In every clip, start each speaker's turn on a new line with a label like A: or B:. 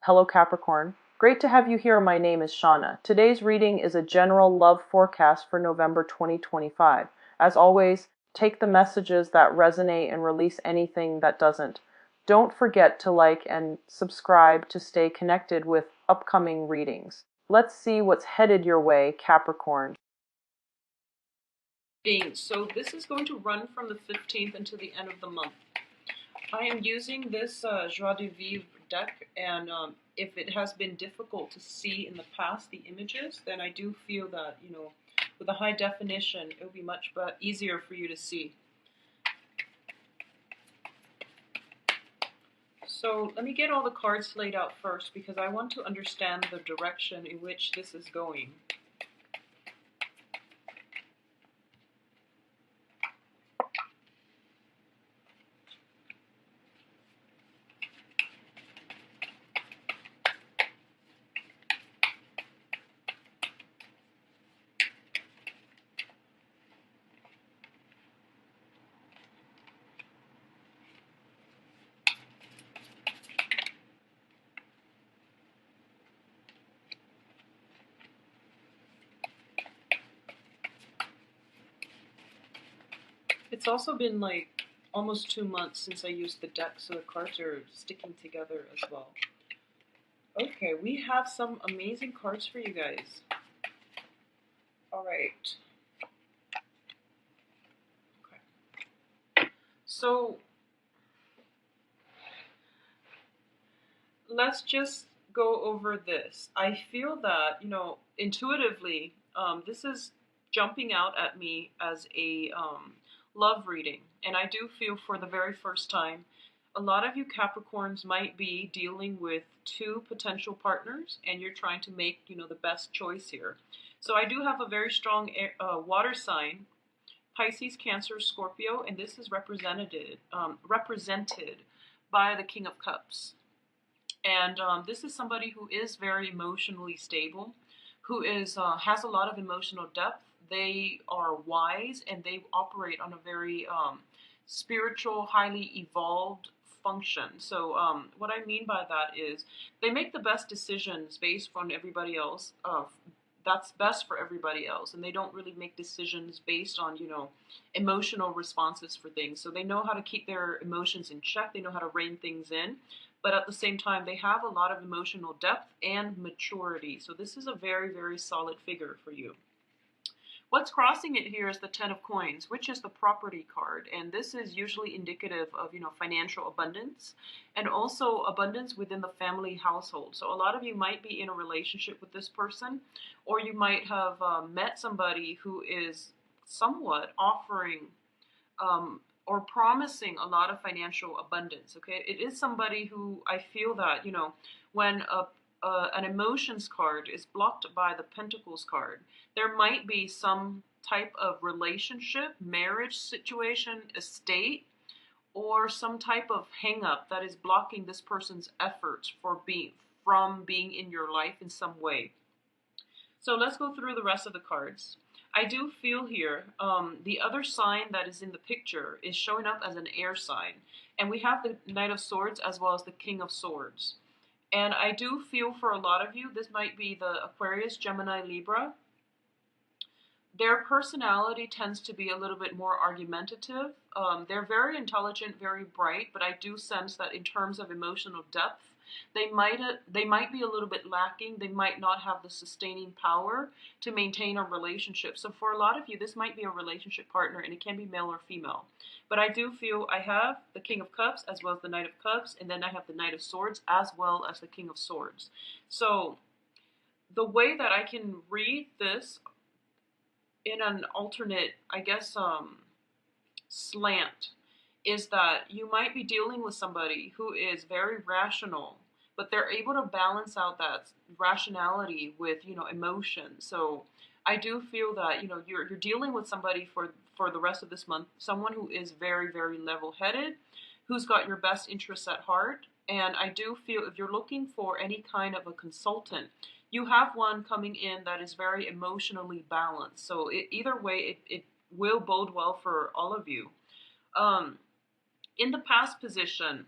A: Hello Capricorn. Great to have you here. My name is Shauna. Today's reading is a general love forecast for November 2025. As always, take the messages that resonate and release anything that doesn't. Don't forget to like and subscribe to stay connected with upcoming readings. Let's see what's headed your way, Capricorn.
B: So this is going to run from the 15th until the end of the month. I am using this Joie de Vivre deck, and if it has been difficult to see in the past the images, then I do feel that, with a high definition, it will be much easier for you to see. So let me get all the cards laid out first, because I want to understand the direction in which this is going. It's also been like almost 2 months since I used the deck, so the cards are sticking together as well. Okay, we have some amazing cards for you guys. Alright. Okay. So, let's just go over this. I feel that, intuitively, this is jumping out at me as a love reading. And I do feel for the very first time, a lot of you Capricorns might be dealing with two potential partners, and you're trying to make, the best choice here. So I do have a very strong water sign, Pisces, Cancer, Scorpio, and this is represented by the King of Cups. And this is somebody who is very emotionally stable, who is has a lot of emotional depth. They are wise, and they operate on a very spiritual, highly evolved function. So what I mean by that is they make the best decisions based on everybody else. That's best for everybody else, and they don't really make decisions based on emotional responses for things. So they know how to keep their emotions in check. They know how to rein things in. But at the same time, they have a lot of emotional depth and maturity. So this is a very, very solid figure for you. What's crossing it here is the Ten of Coins, which is the property card. And this is usually indicative of, financial abundance and also abundance within the family household. So a lot of you might be in a relationship with this person, or you might have met somebody who is somewhat offering or promising a lot of financial abundance. Okay, it is somebody who I feel that when an emotions card is blocked by the Pentacles card, there might be some type of relationship, marriage situation, estate, or some type of hang-up that is blocking this person's efforts from being in your life in some way. So let's go through the rest of the cards. I do feel here, the other sign that is in the picture is showing up as an air sign. And we have the Knight of Swords as well as the King of Swords. And I do feel for a lot of you, this might be the Aquarius, Gemini, Libra. Their personality tends to be a little bit more argumentative. They're very intelligent, very bright, but I do sense that in terms of emotional depth, they might be a little bit lacking. They might not have the sustaining power to maintain a relationship. So for a lot of you, this might be a relationship partner, and it can be male or female. But I do feel I have the King of Cups as well as the Knight of Cups, and then I have the Knight of Swords as well as the King of Swords. So the way that I can read this in an alternate, I guess, slant, is that you might be dealing with somebody who is very rational, but they're able to balance out that rationality with, emotion. So I do feel that, you're dealing with somebody for the rest of this month, someone who is very, very level-headed, who's got your best interests at heart. And I do feel if you're looking for any kind of a consultant, you have one coming in that is very emotionally balanced. So either way, it will bode well for all of you. In the past position,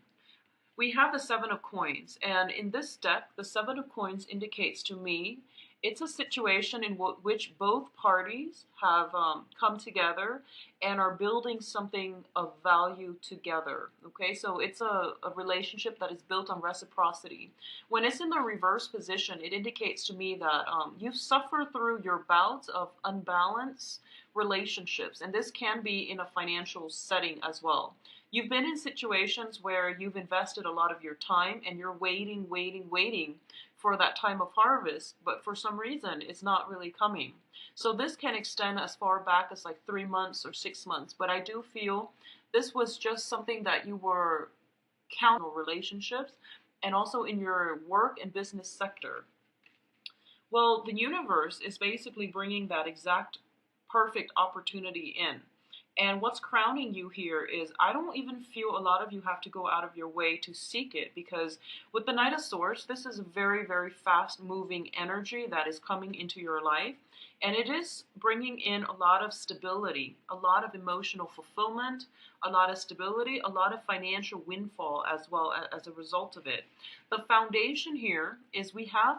B: we have the Seven of Coins, and in this deck, the Seven of Coins indicates to me it's a situation in which both parties have come together and are building something of value together. Okay, so it's a relationship that is built on reciprocity. When it's in the reverse position, it indicates to me that you've suffered through your bouts of unbalanced relationships, and this can be in a financial setting as well. You've been in situations where you've invested a lot of your time and you're waiting for that time of harvest, but for some reason it's not really coming. So this can extend as far back as like 3 months or 6 months, but I do feel this was just something that you were counting relationships and also in your work and business sector. Well, the universe is basically bringing that exact perfect opportunity in. And what's crowning you here is I don't even feel a lot of you have to go out of your way to seek it, because with the Knight of Swords, this is a very, very fast moving energy that is coming into your life. And it is bringing in a lot of stability, a lot of emotional fulfillment, a lot of stability, a lot of financial windfall as well as a result of it. The foundation here is we have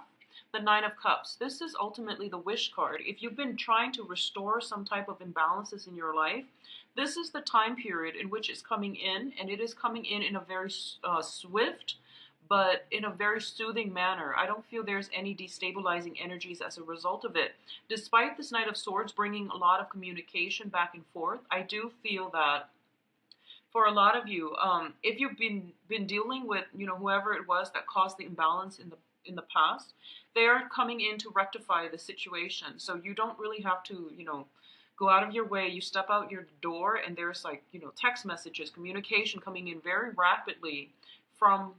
B: the Nine of Cups. This is ultimately the wish card. If you've been trying to restore some type of imbalances in your life, this is the time period in which it's coming in, and it is coming in a very swift, but in a very soothing manner. I don't feel there's any destabilizing energies as a result of it. Despite this Knight of Swords bringing a lot of communication back and forth, I do feel that for a lot of you, if you've been dealing with whoever it was that caused the imbalance in the past, they are coming in to rectify the situation. So you don't really have to go out of your way. You step out your door, and there's like text messages, communication coming in very rapidly from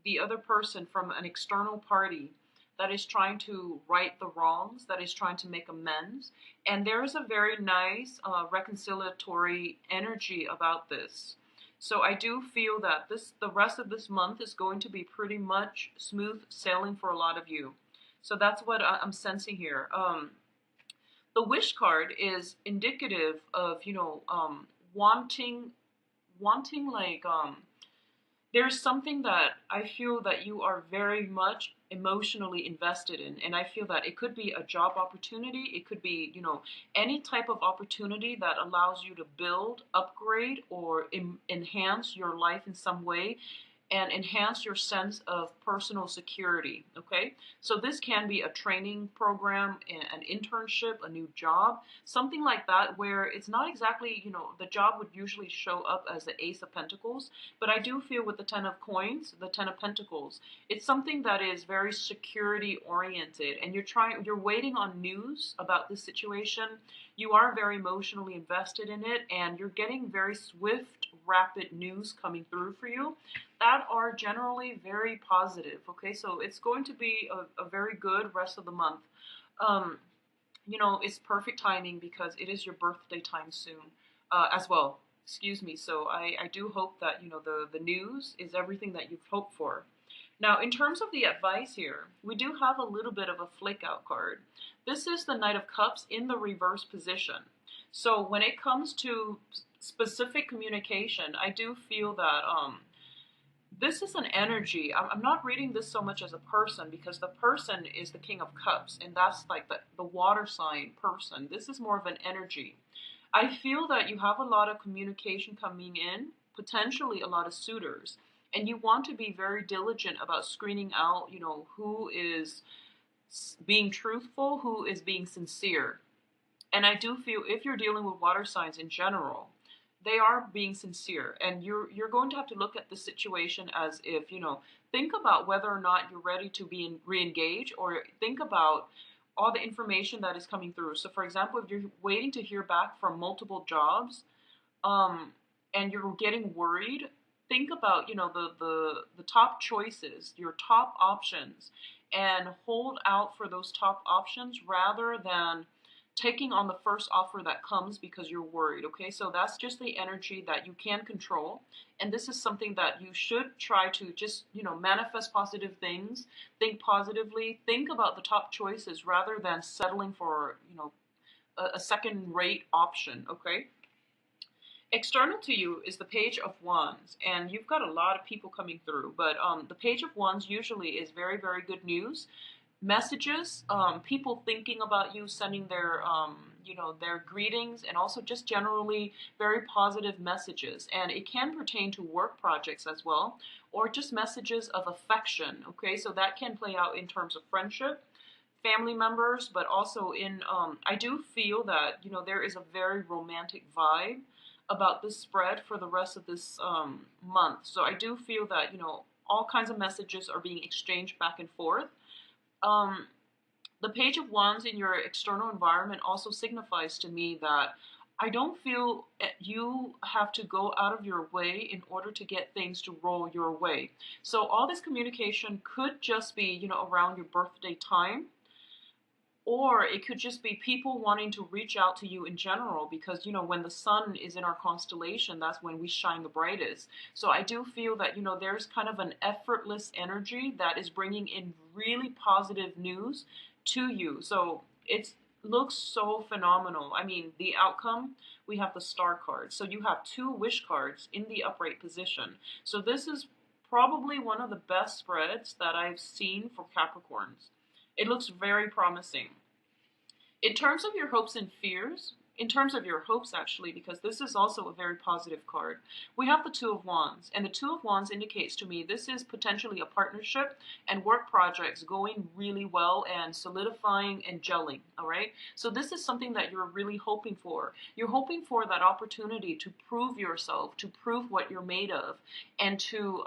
B: the other person, from an external party that is trying to right the wrongs, that is trying to make amends. And there is a very nice reconciliatory energy about this. So I do feel that the rest of this month is going to be pretty much smooth sailing for a lot of you. So that's what I'm sensing here. The wish card is indicative of wanting like there's something that I feel that you are very much emotionally invested in. And I feel that it could be a job opportunity. It could be, any type of opportunity that allows you to build, upgrade, or enhance your life in some way and enhance your sense of personal security. Okay, so this can be a training program, an internship, a new job, something like that, where it's not exactly, the job would usually show up as the Ace of Pentacles, but I do feel with the Ten of Coins, the Ten of Pentacles, it's something that is very security oriented, and you're waiting on news about this situation. You are very emotionally invested in it, and you're getting very swift, rapid news coming through for you that are generally very positive. Okay, so it's going to be a very good rest of the month. Um, it's perfect timing because it is your birthday time soon as well. Excuse me. So I do hope that the news is everything that you've hoped for. Now, in terms of the advice here, we do have a little bit of a flick out card. This is the Knight of Cups in the reverse position. So when it comes to specific communication, I do feel that this is an energy. I'm not reading this so much as a person, because the person is the King of Cups, and that's like the water sign person. This is more of an energy. I feel that you have a lot of communication coming in, potentially a lot of suitors, and you want to be very diligent about screening out, who is being truthful, who is being sincere. And I do feel if you're dealing with water signs in general, they are being sincere, and you're going to have to look at the situation as if think about whether or not you're ready to be re-engaged, or think about all the information that is coming through. So for example, if you're waiting to hear back from multiple jobs, and you're getting worried, think about the top choices, your top options, and hold out for those top options rather than taking on the first offer that comes because you're worried. Okay, so that's just the energy that you can control, and this is something that you should try to just manifest positive things, think positively, think about the top choices rather than settling for a second rate option. Okay, External to you is the Page of Wands, and you've got a lot of people coming through. But the Page of Wands usually is very, very good news, messages, people thinking about you, sending their, their greetings, and also just generally very positive messages. And it can pertain to work projects as well, or just messages of affection. Okay, so that can play out in terms of friendship, family members, but also in I do feel that there is a very romantic vibe about this spread for the rest of this month. So I do feel that all kinds of messages are being exchanged back and forth. um, the Page of Wands in your external environment also signifies to me that I don't feel you have to go out of your way in order to get things to roll your way. So all this communication could just be, around your birthday time, or it could just be people wanting to reach out to you in general because, when the sun is in our constellation, that's when we shine the brightest. So I do feel that, there's kind of an effortless energy that is bringing in really positive news to you. So it looks so phenomenal. I mean, the outcome, we have the Star card. So you have two wish cards in the upright position. So this is probably one of the best spreads that I've seen for Capricorns. It looks very promising. In terms of your hopes and fears, in terms of your hopes actually, because this is also a very positive card, we have the Two of Wands. And the Two of Wands indicates to me this is potentially a partnership and work projects going really well and solidifying and gelling, all right? So this is something that you're really hoping for. You're hoping for that opportunity to prove yourself, to prove what you're made of, and to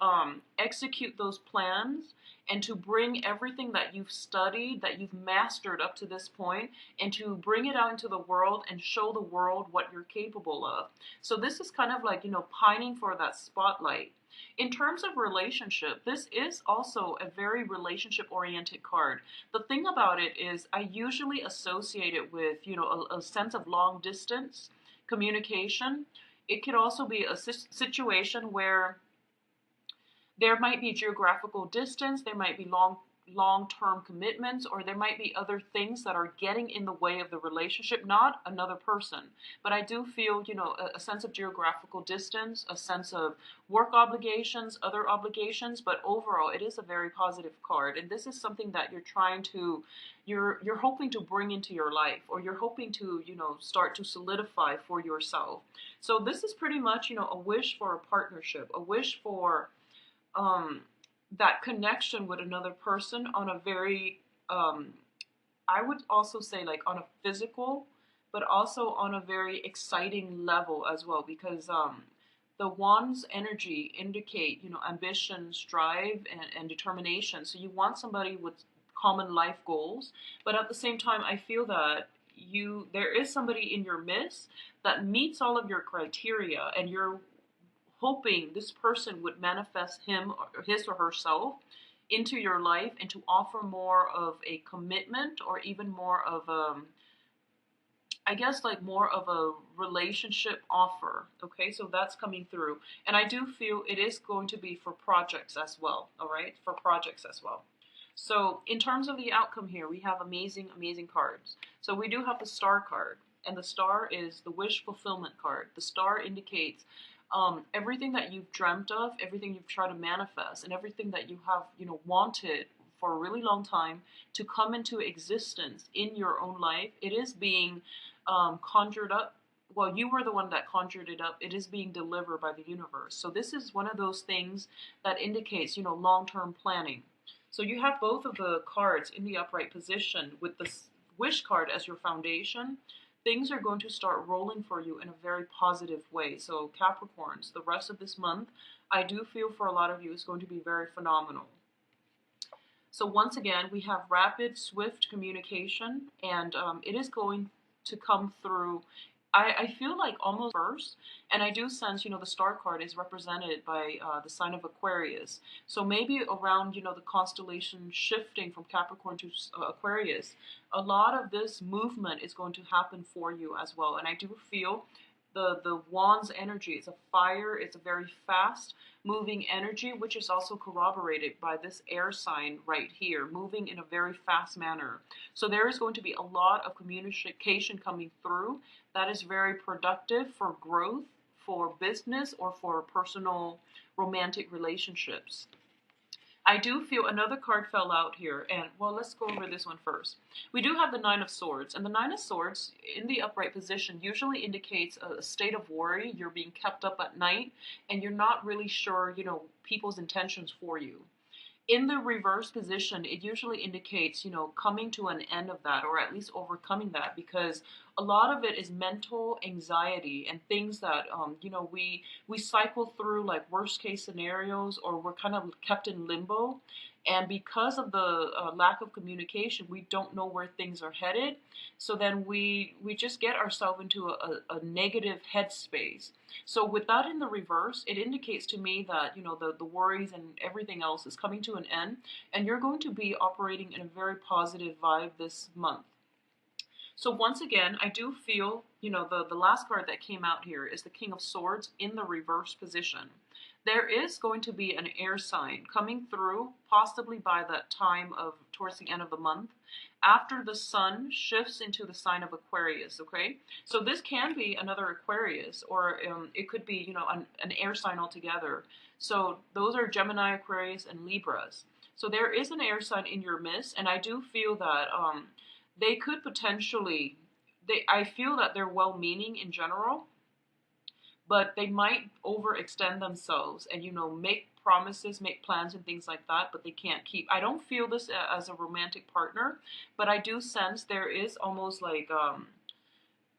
B: execute those plans, and to bring everything that you've studied, that you've mastered up to this point, and to bring it out into the world and show the world what you're capable of. So this is kind of like, pining for that spotlight. In terms of relationship, this is also a very relationship oriented card. The thing about it is I usually associate it with, a sense of long distance communication. It could also be a situation where there might be geographical distance, there might be long-term commitments, or there might be other things that are getting in the way of the relationship, not another person. But I do feel, a sense of geographical distance, a sense of work obligations, other obligations, but overall it is a very positive card. And this is something that you're hoping to bring into your life, or you're hoping to, start to solidify for yourself. So this is pretty much, a wish for a partnership, a wish for that connection with another person on a very, I would also say like on a physical, but also on a very exciting level as well, because the Wand's energy indicate, ambition, strive, and determination. So you want somebody with common life goals, but at the same time, I feel that there is somebody in your midst that meets all of your criteria, and you're hoping this person would manifest his or herself into your life and to offer more of a commitment, or even more of I guess like more of a relationship offer. Okay, so that's coming through. And I do feel it is going to be for projects as well, all right? For projects as well. So in terms of the outcome here, we have amazing, amazing cards. So we do have the Star card, and the Star is the wish fulfillment card. The Star indicates everything that you've dreamt of, everything you've tried to manifest, and everything that you have, wanted for a really long time to come into existence in your own life. It is being conjured up. Well, you were the one that conjured it up. It is being delivered by the universe. So this is one of those things that indicates, long-term planning. So you have both of the cards in the upright position with the wish card as your foundation. Things are going to start rolling for you in a very positive way. So Capricorns, the rest of this month, I do feel for a lot of you is going to be very phenomenal. So once again, we have rapid, swift communication, and it is going to come through. I feel like almost first, and I do sense, the Star card is represented by the sign of Aquarius. So maybe around, the constellation shifting from Capricorn to Aquarius, a lot of this movement is going to happen for you as well. And I do feel the Wand's energy, it's a fire, it's a very fast moving energy, which is also corroborated by this air sign right here, moving in a very fast manner. So there is going to be a lot of communication coming through that is very productive for growth, for business or for personal romantic relationships. I do feel another card fell out here, and well, let's go over this one first. We do have the Nine of Swords, and the Nine of Swords in the upright position usually indicates a state of worry. You're being kept up at night, and you're not really sure, people's intentions for you. In the reverse position, it usually indicates, coming to an end of that, or at least overcoming that, because a lot of it is mental anxiety and things that, we cycle through like worst case scenarios, or we're kind of kept in limbo. And because of the lack of communication, we don't know where things are headed. So then we just get ourselves into a negative headspace. So with that in the reverse, it indicates to me that, the worries and everything else is coming to an end, and you're going to be operating in a very positive vibe this month. So once again, I do feel, the last card that came out here is the King of Swords in the reverse position. There is going to be an air sign coming through, possibly by that time of towards the end of the month, after the sun shifts into the sign of Aquarius, okay? So this can be another Aquarius, or it could be, an air sign altogether. So those are Gemini, Aquarius, and Libras. So there is an air sign in your midst, and I do feel that they could potentially, I feel that they're well-meaning in general, but they might overextend themselves and, make promises, make plans and things like that, but they can't keep. I don't feel this as a romantic partner, but I do sense there is almost like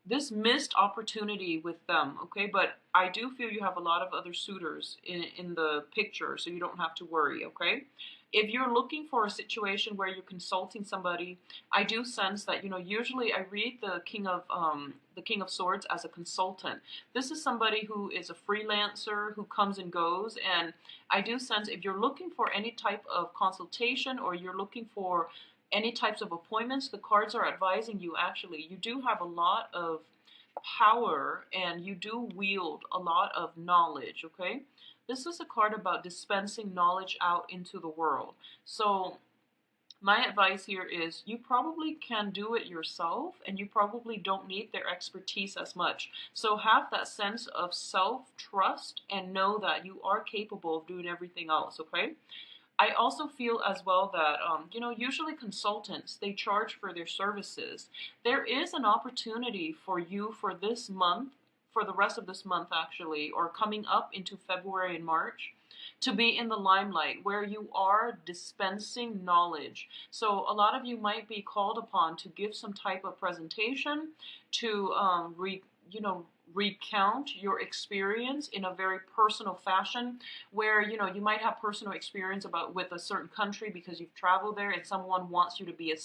B: this missed opportunity with them, okay? But I do feel you have a lot of other suitors in the picture, so you don't have to worry, okay? If you're looking for a situation where you're consulting somebody, I do sense that, usually I read the King of Swords as a consultant. This is somebody who is a freelancer who comes and goes, and I do sense if you're looking for any type of consultation, or you're looking for any types of appointments, the cards are advising you, actually, you do have a lot of power and you do wield a lot of knowledge, okay? This is a card about dispensing knowledge out into the world. So my advice here is you probably can do it yourself, and you probably don't need their expertise as much. So have that sense of self-trust and know that you are capable of doing everything else, okay? I also feel as well that, usually consultants, they charge for their services. There is an opportunity for you for this month, for the rest of this month actually, or coming up into February and March, to be in the limelight where you are dispensing knowledge. So a lot of you might be called upon to give some type of presentation, to recount your experience in a very personal fashion, where you might have personal experience with a certain country because you've traveled there, and someone wants you to be a